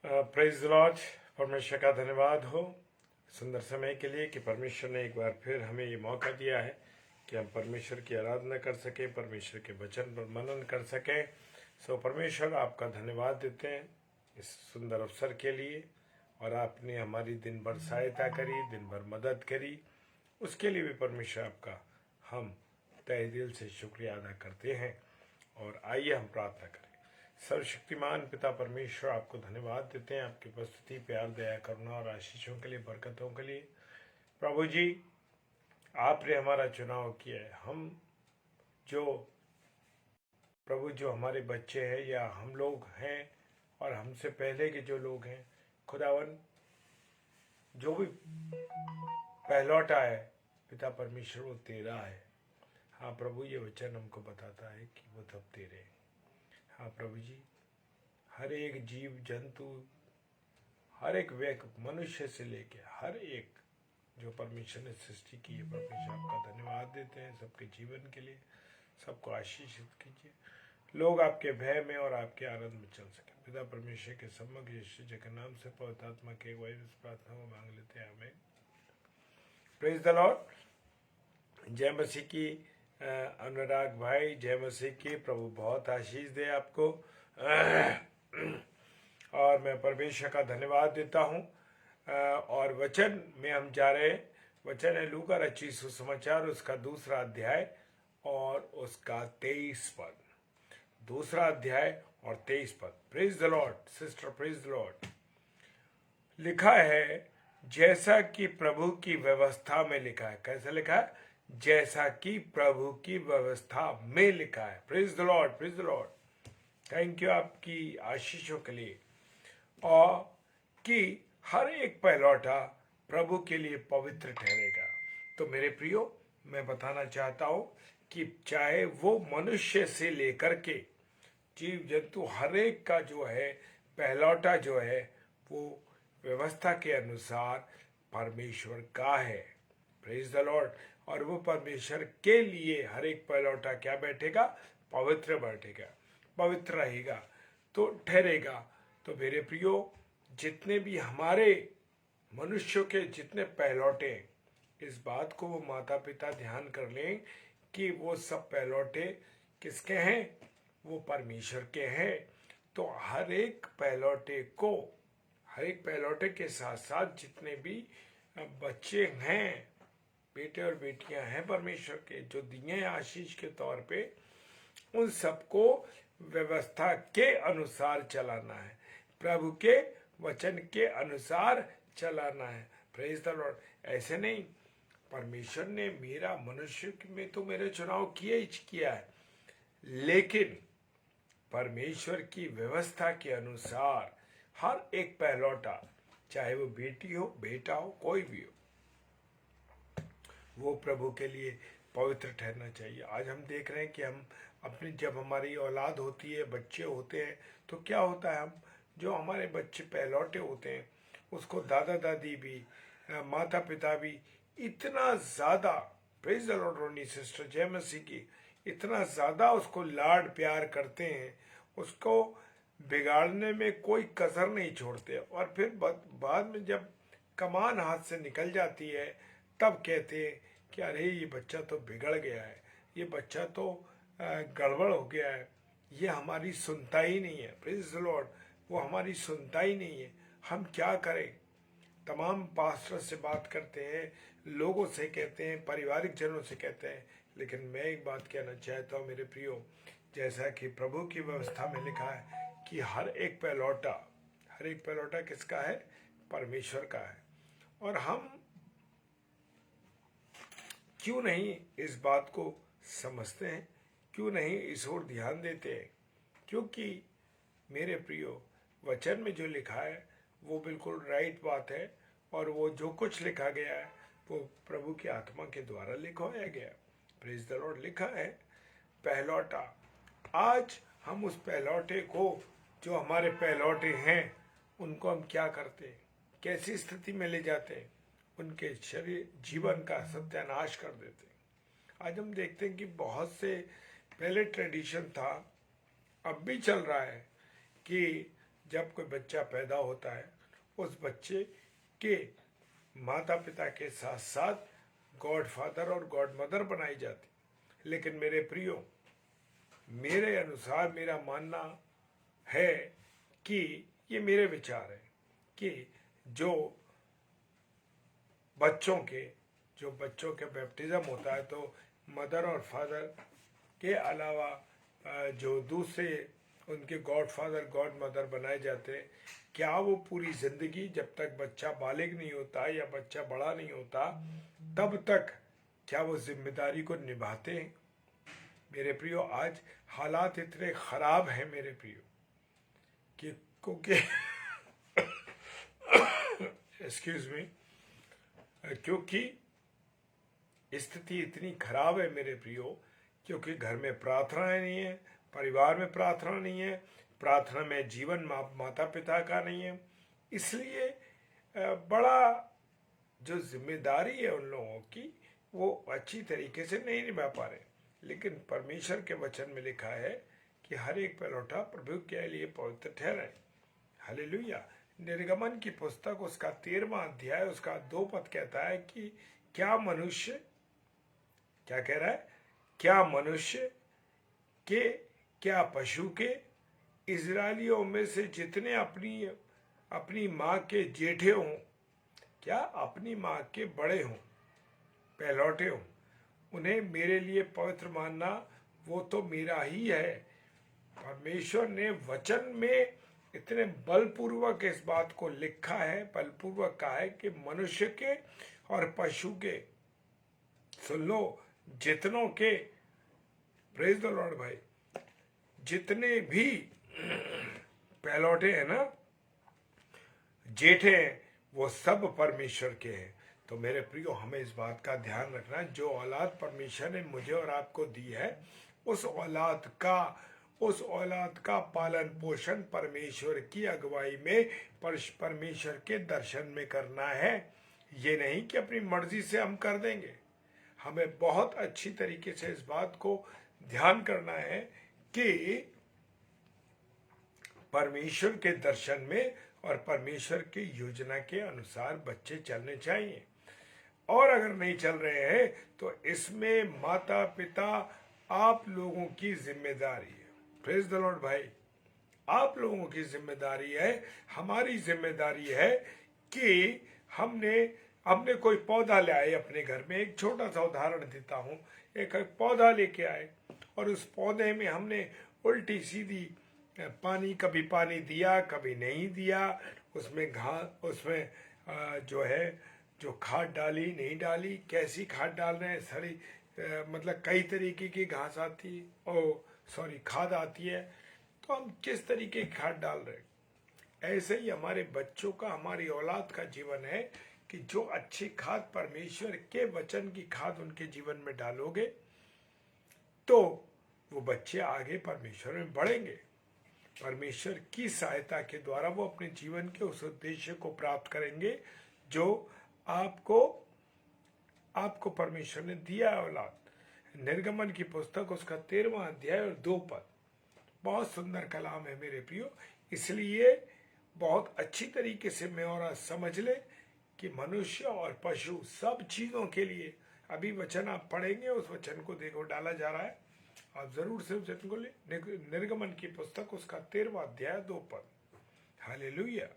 Praise Lord. परमेश्वर का धन्यवाद हो सुंदर समय के लिए कि परमेश्वर ने एक बार फिर हमें ये मौका दिया है कि हम परमेश्वर की आराधना कर सकें, परमेश्वर के वचन पर मनन कर सकें। सो परमेश्वर आपका धन्यवाद देते हैं इस सुंदर अवसर के लिए, और आपने हमारी दिन भर सहायता करी, दिन भर मदद करी, उसके लिए भी परमेश्वर आपका हम तहे दिल से शुक्रिया अदा करते हैं। और आइए हम प्रार्थना करें। सर्वशक्तिमान पिता परमेश्वर, आपको धन्यवाद देते हैं आपकी उपस्थिति, प्यार, दया, करुणा और आशीषों के लिए, बरकतों के लिए। प्रभु जी, आपने हमारा चुनाव किया है। हम जो प्रभु जो हमारे बच्चे हैं या हम लोग हैं और हमसे पहले के जो लोग हैं, खुदावन जो भी पहलौटा है पिता परमेश्वर, वो तेरा है। हाँ प्रभु, ये वचन हमको बताता है कि वो तब तेरे हैं। हाँ प्रभु जी, हर एक जीव जंतु, हर एक व्यक्ति, मनुष्य से लेके हर एक जो परमेश्वर ने सृष्टि की है, परमेश्वर आपका धन्यवाद देते हैं सबके जीवन के लिए। सबको आशीषित कीजिए, लोग आपके भय में और आपके आनंद में चल सके। पिता परमेश्वर के समग्र यीशु जी के नाम से पवित्र आत्मा के इस प्रार्थना को मांग लेते हैं, हमें। Praise the Lord. जय मसीह की। अनुराग भाई, जय मसीह की। प्रभु बहुत आशीष दे आपको। और मैं परमेश्वर का धन्यवाद देता हूँ। और वचन में हम जा रहे हैं। वचन है लूका रचित सुसमाचार, उसका 2 अध्याय और उसका 23 पद। 2 अध्याय और 23 पद। Praise the Lord sister, praise the Lord. लिखा है, जैसा कि प्रभु की व्यवस्था में लिखा है। कैसा लिखा है? जैसा कि प्रभु की व्यवस्था में लिखा है। Praise the Lord, praise the Lord. Thank you आपकी आशीषों के लिए। और कि हर एक पहलौठा प्रभु के लिए पवित्र ठहरेगा। तो मेरे प्रियो, मैं बताना चाहता हूं कि चाहे वो मनुष्य से लेकर के जीव जंतु, हर एक का जो है पहलौठा जो है वो व्यवस्था के अनुसार परमेश्वर का है। Praise the Lord. और वो परमेश्वर के लिए हर एक पहलौठा क्या बैठेगा? पवित्र बैठेगा, पवित्र रहेगा, तो ठहरेगा। तो मेरे प्रियो, जितने भी हमारे मनुष्यों के जितने पहलौटे, इस बात को वो माता पिता ध्यान कर लें कि वो सब पहलौटे किसके हैं? वो परमेश्वर के हैं। तो हर एक पहलौटे को, हर एक पहलौटे के साथ साथ जितने भी बच्चे हैं, बेटे और बेटियां हैं परमेश्वर के, जो दिए हैं आशीष के तौर पे, उन सबको व्यवस्था के अनुसार चलाना है, प्रभु के वचन के अनुसार चलाना है। Praise the Lord. ऐसे नहीं, परमेश्वर ने मेरा मनुष्य में तो मेरे चुनाव किया है, लेकिन परमेश्वर की व्यवस्था के अनुसार हर एक पहलौटा, चाहे वो बेटी हो, बेटा हो, कोई भी हो, वो प्रभु के लिए पवित्र ठहरना चाहिए। आज हम देख रहे हैं कि हम अपनी, जब हमारी औलाद होती है, बच्चे होते हैं, तो क्या होता है, हम जो हमारे बच्चे पहलौटे होते हैं उसको दादा दादी भी, माता पिता भी इतना ज़्यादा, praise the Lord Roni sister, जय मसीह की, इतना ज़्यादा उसको लाड प्यार करते हैं, उसको बिगाड़ने में कोई कसर नहीं छोड़ते। और फिर बाद में जब कमान हाथ से निकल जाती है, तब कहते हैं कि अरे ये बच्चा तो बिगड़ गया है, ये बच्चा तो गड़बड़ हो गया है, ये हमारी सुनता ही नहीं है। Praise the Lord. वो हमारी सुनता ही नहीं है। हम क्या करें? तमाम पास्टर से बात करते हैं, लोगों से कहते हैं, पारिवारिक जनों से कहते हैं, लेकिन मैं एक बात कहना चाहता हूँ मेरे प्रियो, जैसा कि प्रभु की व्यवस्था में लिखा है कि हर एक पहलौटा किसका है? परमेश्वर का है। और हम क्यों नहीं इस बात को समझते हैं? क्यों नहीं इस ओर ध्यान देते हैं? क्योंकि मेरे प्रियो, वचन में जो लिखा है वो बिल्कुल राइट बात है, और वो जो कुछ लिखा गया है वो प्रभु की आत्मा के द्वारा लिखवाया गया। Praise the Lord. लिखा है पहलौटा। आज हम उस पहलौटे को, जो हमारे पहलौटे हैं, उनको हम क्या करते हैं? कैसी स्थिति में ले जाते हैं? उनके शरीर जीवन का सत्यानाश कर देते हैं। आज हम देखते हैं कि बहुत से, पहले ट्रेडिशन था, अब भी चल रहा है, कि जब कोई बच्चा पैदा होता है उस बच्चे के माता पिता के साथ साथ गॉड फादर और गॉड मदर बनाई जाती। लेकिन मेरे प्रियो, मेरे अनुसार मेरा मानना है कि ये मेरे विचार है कि जो बच्चों के बैप्टिज्म होता है तो मदर और फादर के अलावा जो दूसरे उनके गॉड फादर गॉड मदर बनाए जाते हैं, क्या वो पूरी जिंदगी जब तक बच्चा बालिग नहीं होता या बच्चा बड़ा नहीं होता तब तक क्या वो जिम्मेदारी को निभाते हैं? मेरे प्रियो, आज हालात इतने खराब हैं मेरे प्रियो कि क्योंकि एक्सक्यूज मी, क्योंकि स्थिति इतनी खराब है मेरे प्रियो, क्योंकि घर में प्रार्थनाएं नहीं है, परिवार में प्रार्थना नहीं है, प्रार्थना में जीवन माता पिता का नहीं है। इसलिए बड़ा जो जिम्मेदारी है उन लोगों की वो अच्छी तरीके से नहीं निभा पा रहे। लेकिन परमेश्वर के वचन में लिखा है कि हर एक पहलौठा प्रभु के लिए पवित्र ठहरे। हालेलुया। निर्गमन की पुस्तक उसका 13वां अध्याय उसका 2 पद कहता है कि क्या मनुष्य, क्या कह रहा है, क्या मनुष्य के क्या पशु के इजरायलियों में से जितने अपनी माँ के जेठे हों, क्या अपनी माँ के बड़े हों, पहलौठे हों, उन्हें मेरे लिए पवित्र मानना वो तो मेरा ही है। परमेश्वर ने वचन में इतने बलपूर्वक इस बात को लिखा है, बलपूर्वक कहा है कि मनुष्य के और पशु के, सुन लो, जितनों के, प्रेज द लॉर्ड भाई, जितने भी पहलौठे हैं ना, जेठे हैं, वो सब परमेश्वर के हैं। तो मेरे प्रियो, हमें इस बात का ध्यान रखना, जो औलाद परमेश्वर ने मुझे और आपको दी है उस औलाद का पालन पोषण परमेश्वर की अगुवाई में परमेश्वर के दर्शन में करना है। ये नहीं कि अपनी मर्जी से हम कर देंगे। हमें बहुत अच्छी तरीके से इस बात को ध्यान करना है कि परमेश्वर के दर्शन में और परमेश्वर की योजना के अनुसार बच्चे चलने चाहिए। और अगर नहीं चल रहे हैं तो इसमें माता पिता आप लोगों की जिम्मेदारी है। प्रेज द लॉर्ड भाई, आप लोगों की जिम्मेदारी है, हमारी जिम्मेदारी है कि हमने कोई पौधा ले आए अपने घर में। एक छोटा सा उदाहरण देता हूँ। एक पौधा लेके आए और उस पौधे में हमने उल्टी सीधी कभी पानी दिया, कभी नहीं दिया, उसमें जो खाद डाली नहीं डाली, कैसी खाद डाल रहे हैं, मतलब कई तरीके की घास आती है, खाद आती है, तो हम किस तरीके की खाद डाल रहे हैं। ऐसे ही हमारे बच्चों का, हमारी औलाद का जीवन है कि जो अच्छी खाद, परमेश्वर के वचन की खाद उनके जीवन में डालोगे तो वो बच्चे आगे परमेश्वर में बढ़ेंगे। परमेश्वर की सहायता के द्वारा वो अपने जीवन के उस उद्देश्य को प्राप्त करेंगे जो आपको परमेश्वर ने दिया है औलाद। निर्गमन की पुस्तक उसका 13वां अध्याय और 2 पद बहुत सुंदर कलाम है मेरे प्रियो। इसलिए बहुत अच्छी तरीके से मैं और समझ ले कि मनुष्य और पशु सब चीजों के लिए, अभी वचन आप पढ़ेंगे, उस वचन को देखो डाला जा रहा है, आप जरूर से उस वचन को ले। निर्गमन की पुस्तक उसका 13वां अध्याय 2 पद। हालेलुया।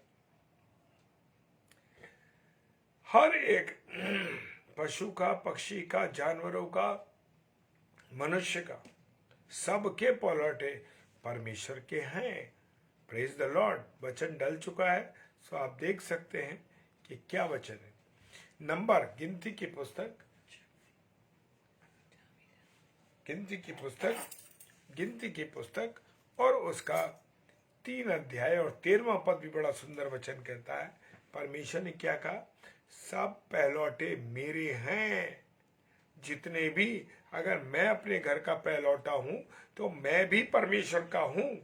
हर एक पशु का, पक्षी का, जानवरों का, मनुष्य का, सबके पलौठे परमेश्वर के हैं। Praise the Lord. वचन डल चुका है, सो आप देख सकते हैं कि क्या वचन है। नंबर गिनती की पुस्तक और उसका 3 अध्याय और 13वां पद भी बड़ा सुंदर वचन कहता है। परमेश्वर ने क्या कहा? सब पहलौठे मेरे हैं। जितने भी, अगर मैं अपने घर का पहलौठा हूं तो मैं भी परमेश्वर का हूं।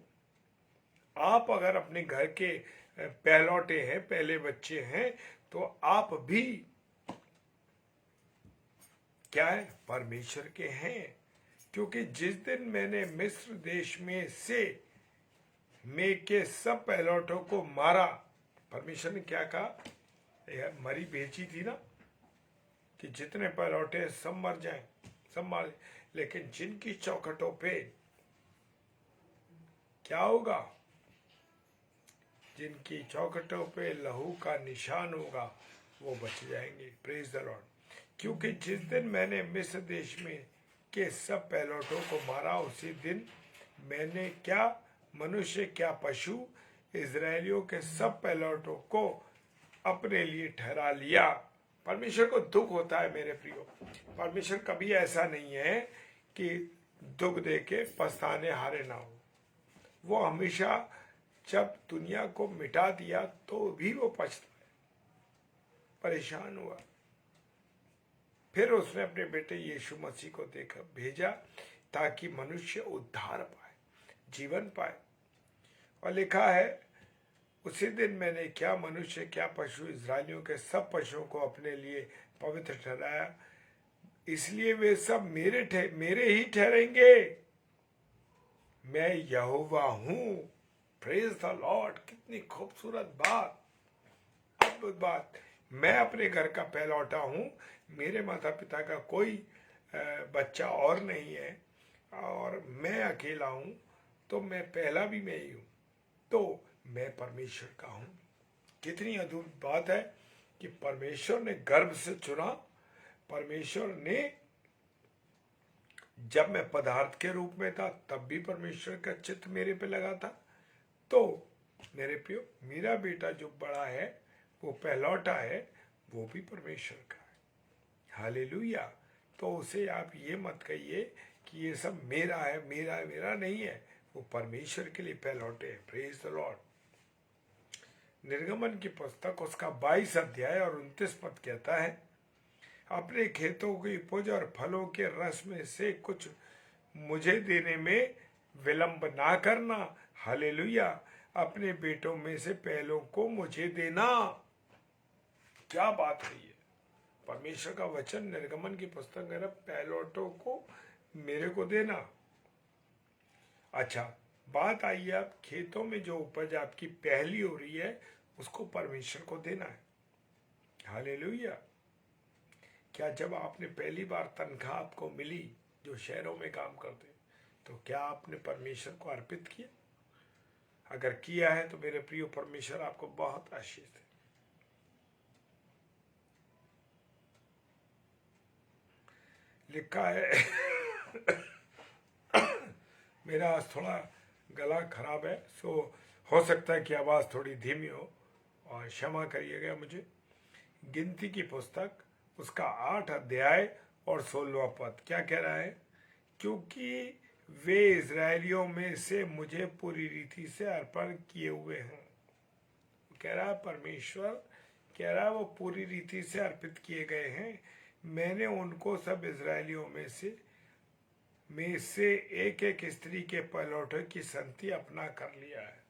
आप अगर अपने घर के पहलौठे हैं, पहले बच्चे हैं, तो आप भी क्या है? परमेश्वर के हैं। क्योंकि जिस दिन मैंने मिस्र देश में से में के सब पहलौठों को मारा। परमेश्वर ने क्या कहा? यह मरी भेजी थी ना कि जितने पहलौठे सब मर जाएं, सब मार, लेकिन जिनकी चौखटों पे क्या होगा? जिनकी चौखटों पे लहू का निशान होगा वो बच जाएंगे। Praise the Lord. क्योंकि जिस दिन मैंने मिस्र देश में के सब पहलौठों को मारा, उसी दिन मैंने क्या मनुष्य क्या पशु इजरायलियों के सब पहलौठों को अपने लिए ठहरा लिया। परमेश्वर को दुख होता है मेरे प्रियो। परमेश्वर कभी ऐसा नहीं है कि दुख दे के पछताने हारे ना हो। वो हमेशा जब दुनिया को मिटा दिया तो भी वो पछताया, परेशान हुआ। फिर उसने अपने बेटे यीशु मसीह को देकर भेजा ताकि मनुष्य उद्धार पाए, जीवन पाए। और लिखा है, उसी दिन मैंने क्या मनुष्य क्या पशु इजरायलियों के सब पशुओं को अपने लिए पवित्र ठहराया, इसलिए वे सब मेरे ही ठहरेंगे। मैं यहोवा हूं। Praise the Lord. कितनी खूबसूरत बात, अद्भुत बात। मैं अपने घर का पहलौठा हूं। मेरे माता पिता का कोई बच्चा और नहीं है और मैं अकेला हूं, तो मैं पहला भी मैं ही हूं, तो मैं परमेश्वर का हूं। कितनी अद्भुत बात है कि परमेश्वर ने गर्भ से चुना। परमेश्वर ने, जब मैं पदार्थ के रूप में था तब भी परमेश्वर का चित्त मेरे पे लगा था। तो मेरे प्रियो, मेरा बेटा जो बड़ा है वो पहलौठा है, वो भी परमेश्वर का है। हालेलुया। तो उसे आप ये मत कहिए कि ये सब मेरा है, मेरा नहीं है। वो परमेश्वर के लिए पहलौठे हैं। Praise the Lord. निर्गमन की पुस्तक उसका 22 अध्याय और 29 पद कहता है, अपने खेतों की उपज और फलों के रस में से कुछ मुझे देने में विलंब ना करना। हालेलुया। अपने बेटों में से पहलों को मुझे देना। क्या बात है ये! परमेश्वर का वचन निर्गमन की पुस्तक में, पहलौठों को मेरे को देना। अच्छा, बात आई है, अब खेतों में जो उपज आपकी पहली हो रही है उसको परमेश्वर को देना है। हालेलुया। क्या जब आपने पहली बार तनख्वाह आपको मिली, जो शहरों में काम करते, तो क्या आपने परमेश्वर को अर्पित किया? अगर किया है तो मेरे प्रिय, परमेश्वर आपको बहुत आशीष दे। लिखा है मेरा आज थोड़ा गला खराब है, सो हो सकता है कि आवाज़ थोड़ी धीमी हो और क्षमा करिएगा मुझे। गिनती की पुस्तक उसका 8 अध्याय और 16वां पद क्या कह रहा है? क्योंकि वे इजरायलियों में से मुझे पूरी रीति से अर्पण किए हुए हैं। कह रहा है परमेश्वर, कह रहा है वो पूरी रीति से अर्पित किए गए हैं। मैंने उनको सब इजरायलियों में से एक एक स्त्री के पहलौठे की संगति अपना कर लिया है।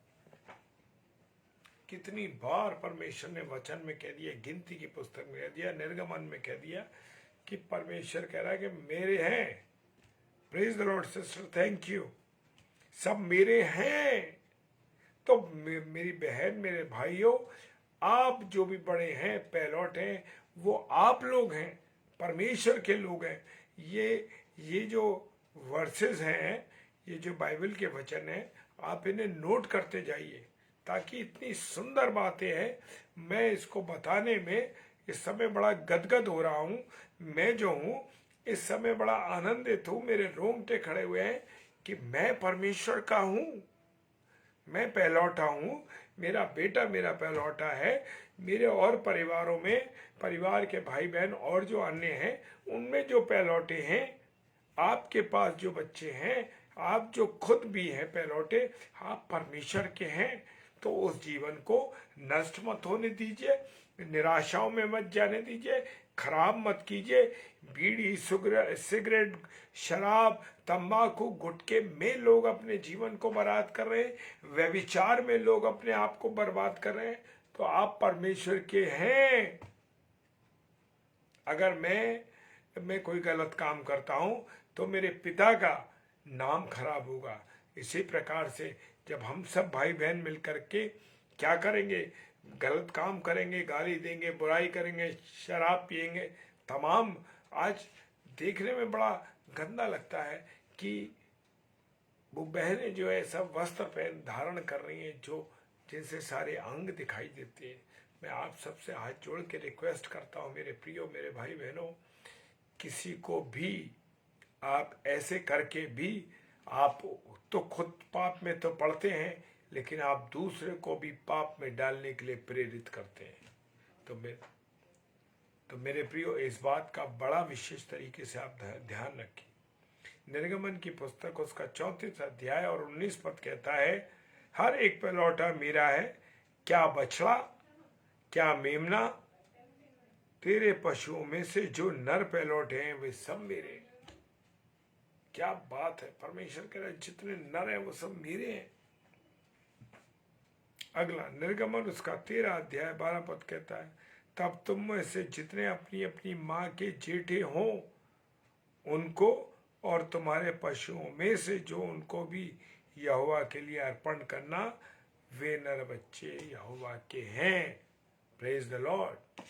कितनी बार परमेश्वर ने वचन में कह दिया, गिनती की पुस्तक में कह दिया, निर्गमन में कह दिया कि परमेश्वर कह रहा है कि मेरे हैं। Praise the Lord sister, thank you. सब मेरे हैं। तो मेरी बहन, मेरे भाइयों, आप जो भी बड़े हैं, पहलौठे हैं, वो आप लोग हैं, परमेश्वर के लोग हैं। ये जो वर्सेस हैं, ये जो बाइबल के वचन हैं, आप इन्हें नोट करते जाइए, ताकि इतनी सुंदर बातें हैं। मैं इसको बताने में इस समय बड़ा गदगद हो रहा हूँ। मैं जो हूँ इस समय बड़ा आनंदित हूँ, मेरे रोंगटे खड़े हुए हैं कि मैं परमेश्वर का हूँ, मैं पहलौठा हूँ। मेरा बेटा मेरा पहलौठा है। मेरे और परिवारों में, परिवार के भाई बहन और जो अन्य हैं, उनमें जो पहलौठे हैं, आपके पास जो बच्चे हैं, आप जो खुद भी हैं पहलौठे, आप परमेश्वर के हैं। तो उस जीवन को नष्ट मत होने दीजिए, निराशाओं में मत जाने दीजिए, खराब मत कीजिए। बीड़ी, सिगरेट, शराब, तंबाकू, गुटखे में लोग अपने जीवन को बर्बाद कर रहे हैं, व्यभिचार में लोग अपने आप को बर्बाद कर रहे हैं। तो आप परमेश्वर के हैं। अगर मैं कोई गलत काम करता हूं तो मेरे पिता का नाम खराब होगा। इसी प्रकार से जब हम सब भाई बहन मिल करके क्या करेंगे, गलत काम करेंगे, गाली देंगे, बुराई करेंगे, शराब पिएंगे, तमाम। आज देखने में बड़ा गंदा लगता है कि वो बहनें जो है सब वस्त्र पहन धारण कर रही हैं जो जिनसे सारे अंग दिखाई देते हैं। मैं आप सबसे हाथ जोड़ के रिक्वेस्ट करता हूँ मेरे प्रियो, मेरे भाई बहनों, किसी को भी आप ऐसे करके भी आप तो खुद पाप में तो पड़ते हैं, लेकिन आप दूसरे को भी पाप में डालने के लिए प्रेरित करते हैं। तो मेरे प्रियो, इस बात का बड़ा विशेष तरीके से आप ध्यान रखें। निर्गमन की पुस्तक उसका 34 अध्याय और 19 पद कहता है, हर एक पहलौठा मेरा है, क्या बछड़ा क्या मेमना, तेरे पशुओं में से जो नर पहलौठे हैं वे सब मेरे हैं। क्या बात है, परमेश्वर कह रहा है जितने नर हैं वो सब मेरे हैं। अगला निर्गमन उसका 13 अध्याय 12 पद कहता है, तब तुम में से जितने अपनी अपनी माँ के जेठे हों उनको और तुम्हारे पशुओं में से जो उनको भी यहोवा के लिए अर्पण करना, वे नर बच्चे यहोवा के हैं। Praise the Lord,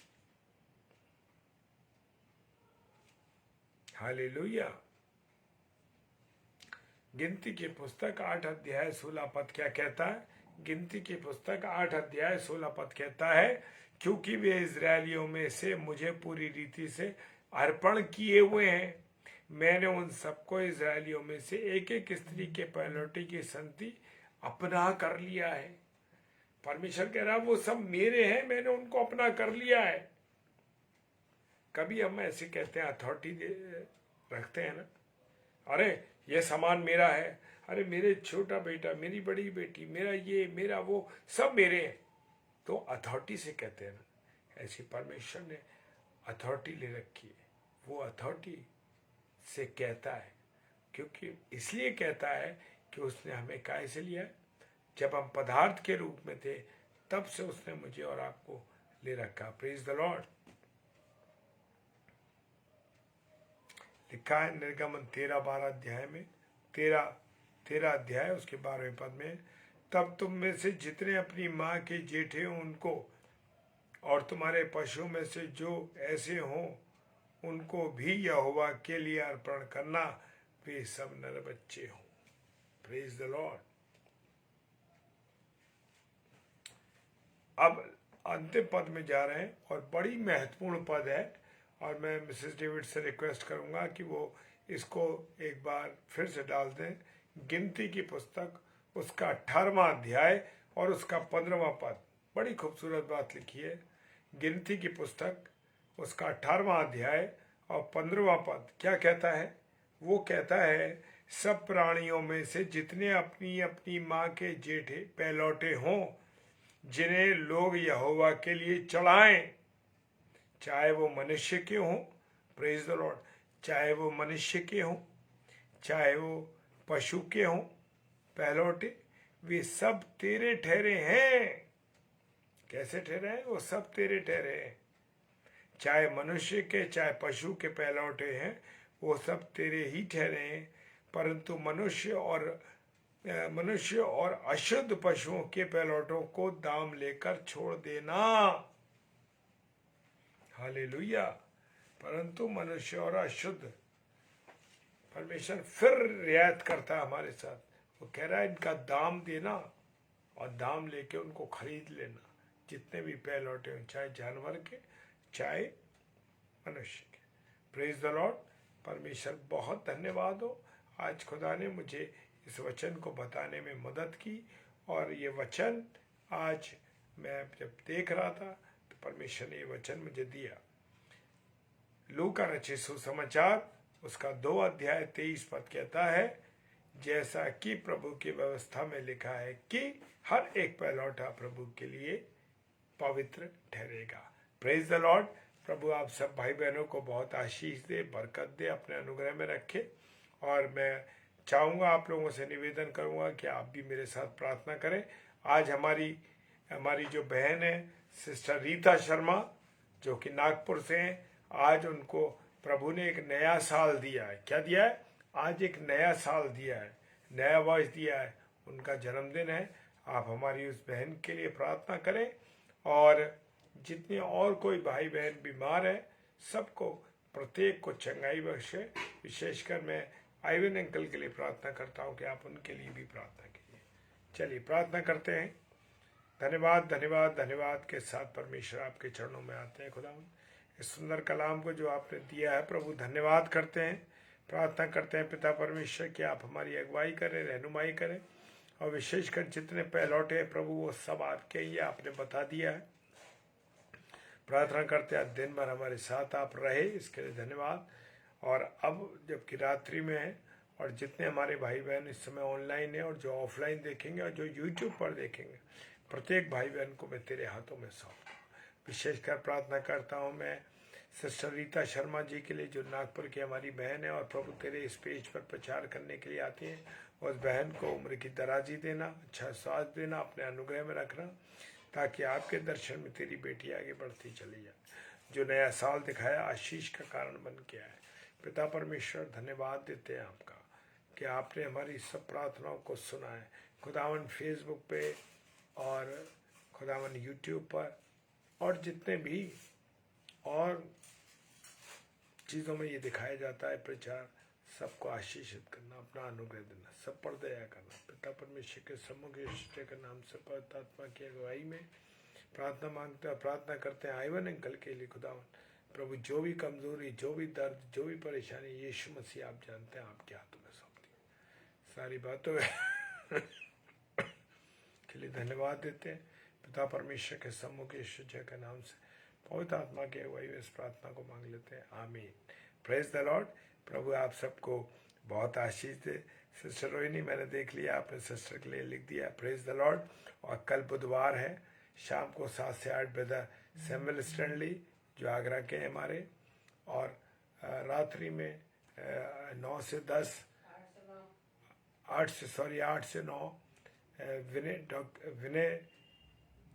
hallelujah. गिनती की पुस्तक 8 अध्याय 16 पद क्या कहता है? गिनती की पुस्तक 8 अध्याय 16 पद कहता है, क्योंकि वे इजरायलियों में से मुझे पूरी रीति से अर्पण किए हुए हैं, मैंने उन सबको इजरायलियों में से एक एक स्त्री के पहलौठे की संति अपना कर लिया है। परमेश्वर कह रहा वो सब मेरे हैं, मैंने उनको अपना कर लिया है। कभी हम ऐसे कहते हैं, अथॉरिटी रखते हैं ना, अरे ये सामान मेरा है, अरे मेरे छोटा बेटा, मेरी बड़ी बेटी, मेरा ये मेरा वो सब मेरे हैं, तो अथॉरिटी से कहते हैं ना। ऐसी परमेश्वर ने अथॉरिटी ले रखी है, वो अथॉरिटी से कहता है, क्योंकि इसलिए कहता है कि उसने हमें काहे से लिया है? जब हम पदार्थ के रूप में थे तब से उसने मुझे और आपको ले रखा। Praise the Lord. लिखा है निर्गमन 13-12 अध्याय में, 13 अध्याय उसके 12वें पद में, तब तुम में से जितने अपनी माँ के जेठे हों उनको और तुम्हारे पशुओं में से जो ऐसे हों उनको भी यहोवा के लिए अर्पण करना, वे सब नर बच्चे हों। Praise the Lord. अब अंतिम पद में जा रहे हैं और बड़ी महत्वपूर्ण पद है, और मैं मिसेस डेविड से रिक्वेस्ट करूंगा कि वो इसको एक बार फिर से डाल दें। गिनती की पुस्तक उसका 18वां अध्याय और उसका 15वां पद, बड़ी खूबसूरत बात लिखी है। गिनती की पुस्तक उसका 18वां अध्याय और 15वां पद क्या कहता है? वो कहता है, सब प्राणियों में से जितने अपनी अपनी माँ के जेठे पहलौठे हों जिन्हें लोग यहोवा के लिए चढ़ाएं, चाहे वो मनुष्य के हों, प्रेज द लॉर्ड, चाहे वो मनुष्य के हों, चाहे वो पशु के हों पहलौठे, वे सब तेरे ठहरे हैं। कैसे ठहरे हैं? वो सब तेरे ठहरे हैं। चाहे मनुष्य के चाहे पशु के पहलौठे हैं, वो सब तेरे ही ठहरे हैं, परंतु मनुष्य और अशुद्ध पशुओं के पहलौठों को दाम लेकर छोड़ देना। हालेलुया। परंतु मनुष्य और अशुद्ध, परमेश्वर फिर रियायत करता है हमारे साथ। वो कह रहा है इनका दाम देना और दाम लेके उनको खरीद लेना, जितने भी पहलौठे हों, चाहे जानवर के चाहे मनुष्य के। Praise the Lord. परमेश्वर बहुत धन्यवाद हो, आज खुदा ने मुझे इस वचन को बताने में मदद की, और ये वचन आज मैं जब देख रहा था तो परमेश्वर ने ये वचन मुझे दिया। लूका रचित सुसमाचार उसका 2 अध्याय 23 पद कहता है, जैसा कि प्रभु की व्यवस्था में लिखा है कि हर एक पहलौठा प्रभु के लिए पवित्र ठहरेगा। Praise the Lord. प्रभु आप सब भाई बहनों को बहुत आशीष दे, बरकत दे, अपने अनुग्रह में रखे। और मैं चाहूँगा, आप लोगों से निवेदन करूँगा कि आप भी मेरे साथ प्रार्थना करें। आज हमारी जो बहन है सिस्टर रीता शर्मा, जो कि नागपुर से हैं, आज उनको प्रभु ने एक नया साल दिया है। क्या दिया है? आज एक नया साल दिया है, नया वर्ष दिया है। उनका जन्मदिन है। आप हमारी उस बहन के लिए प्रार्थना करें, और जितने और कोई भाई बहन बीमार है सबको, प्रत्येक को चंगाई बख्शे। विशेषकर मैं आइवन अंकल के लिए प्रार्थना करता हूँ कि आप उनके लिए भी प्रार्थना कीजिए। चलिए प्रार्थना करते हैं। धन्यवाद धन्यवाद धन्यवाद के साथ परमेश्वर आपके चरणों में आते हैं। खुदा इस सुंदर कलाम को जो आपने दिया है प्रभु, धन्यवाद करते हैं। प्रार्थना करते हैं पिता परमेश्वर कि आप हमारी अगुवाई करें, रहनुमाई करें, और विशेषकर जितने पहलौटे हैं प्रभु वो सब आपके ही आपने बता दिया है। प्रार्थना करते हैं दिन भर हमारे साथ आप रहे, इसके लिए धन्यवाद। और अब जबकि रात्रि में है, और जितने हमारे भाई बहन इस समय ऑनलाइन है और जो ऑफलाइन देखेंगे और जो यूट्यूब पर देखेंगे, प्रत्येक भाई बहन को मैं तेरे हाथों में सौंपता हूँ। विशेषकर प्रार्थना करता हूँ मैं सिस्टर रीता शर्मा जी के लिए, जो नागपुर की हमारी बहन है और प्रभु तेरे इस पेज पर प्रचार करने के लिए आती हैं। उस बहन को उम्र की दराजी देना, अच्छा स्वास्थ्य देना, अपने अनुग्रह में रखना, ताकि आपके दर्शन में तेरी बेटी आगे बढ़ती चली जाए। जो नया साल दिखाया आशीष का कारण बन गया है। पिता परमेश्वर धन्यवाद देते हैं आपका कि आपने हमारी सब प्रार्थनाओं को सुना है। खुदावन फेसबुक पे और खुदावन यूट्यूब पर और जितने भी और चीज़ों में ये दिखाया जाता है प्रचार, सबको आशीषित करना, अपना अनुग्रह देना, सब पर दया करना। पिता परमेश्वर के सम्मुख यीशु के नाम से पवित्र आत्मा की अगुवाई में प्रार्थना मांगते हैं, प्रार्थना करते हैं आइवन अंकल के लिए। खुदावन प्रभु जो भी कमजोरी, जो भी दर्द, जो भी परेशानी, यीशु मसीह आप जानते हैं, आपके हाथों में सौंपती है। सारी बातों के लिए धन्यवाद देते हैं। पिता परमेश्वर के सम्मुख यीशु के नाम से पवित्र आत्मा की अगुवाई में इस प्रार्थना को मांग लेते हैं, आमीन। Praise the Lord. प्रभु आप सबको बहुत आशीष दे। सिस्टर रोहिणी, मैंने देख लिया आपने सिस्टर के लिए लिख दिया, प्रेज द लॉर्ड। और कल बुधवार है, शाम को 7 से 8 ब्रदर सैमुअल स्टैनली जो आगरा के हैं हमारे, और रात्रि में 9 से 10, 8 से 9 विनय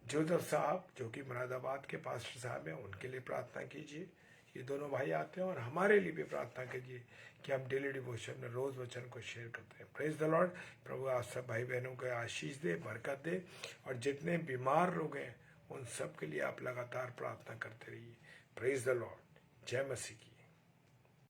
जोसेफ साहब जो कि मुरादाबाद के पास्टर साहब हैं, उनके लिए प्रार्थना कीजिए। ये दोनों भाई आते हैं, और हमारे लिए भी प्रार्थना कीजिए कि हम डेली डिवोशन में रोज़ वचन को शेयर करते हैं। Praise the Lord. प्रभु आप सब भाई बहनों को आशीष दे, बरकत दे, और जितने बीमार लोग हैं उन सब के लिए आप लगातार प्रार्थना करते रहिए। Praise the Lord. जय मसीह की।